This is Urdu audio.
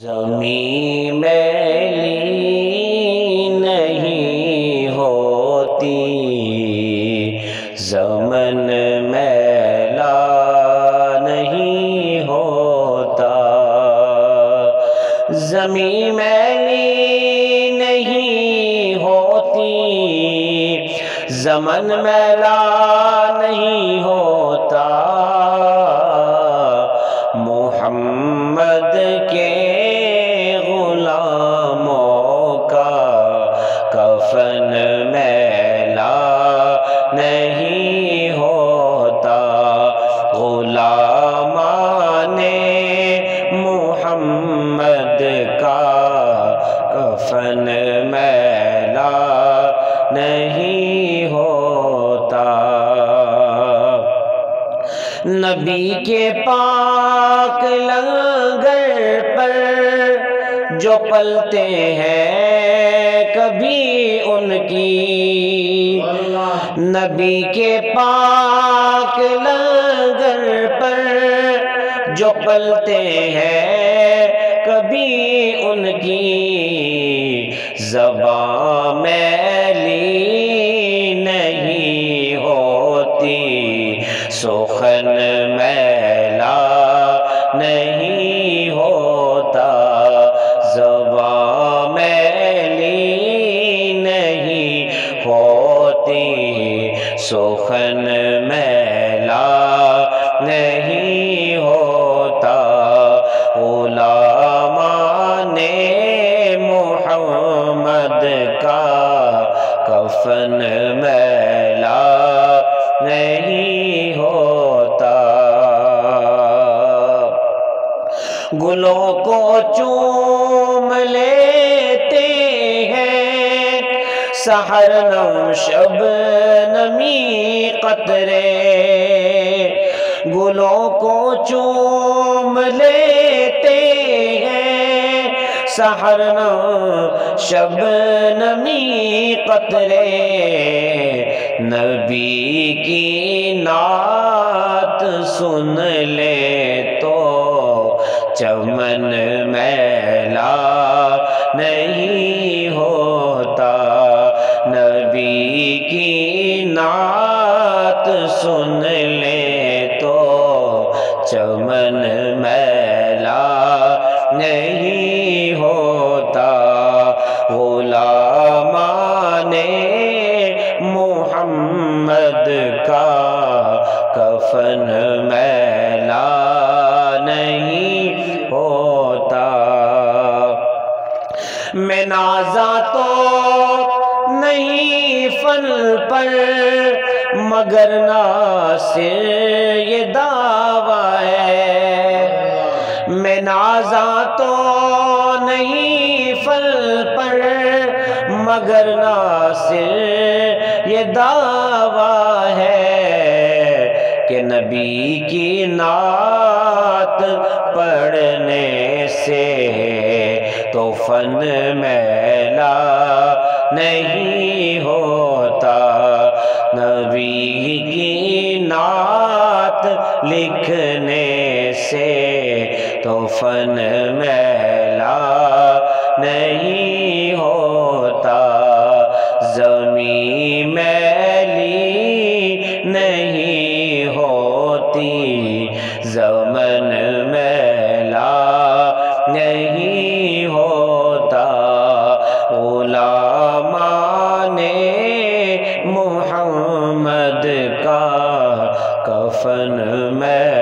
زمین میلی نہیں ہوتی، زمن میلا نہیں ہوتا، زمین میلی نہیں ہوتی، زمن میلا نہیں ہوتا، محمد کے کفن میلا نہیں ہوتا، غلامان محمد کا کفن میلا نہیں ہوتا، نبی کے پاک لنگر پر جو پلتے ہیں کبھی ان کی، نبی کے پاک لنگر پر جو پلتے ہیں کبھی ان کی، زبان میلی نہیں ہوتی، سخن میلا نہیں ہوتا، زبان میلی نہیں ہوتی، سخن میلا نہیں ہوتا، غلامان محمد کا کفن میلا نہیں ہوتا، گلوں کو چوم لیتے ہیں سحر نم شب نمی قطرے، گلوں کو چوم لیتے ہیں سحر نم شب نمی قطرے، نبی کی نعت سن لے تو چمن میلا نہیں ہوتا، نبی کی نعت سن لے تو چمن میلا نہیں ہوتا، غلامان محمد کا کفن میلا نہیں ہوتا، میں نازا تو نہیں فن پر مگر ناصر یہ دعویٰ ہے، میں نازا تو نہیں فن پر مگر ناصر یہ دعویٰ ہے کہ نبی کی نعت پڑھنے سے تو فن میلا نہیں ہوتا، نبی کی نعت لکھنے سے تو فن میلا نہیں ہوتا، زمین میلی نہیں ہوتی، زمن میلا نہیں ہوتا، غلامان محمد کا کفن میلا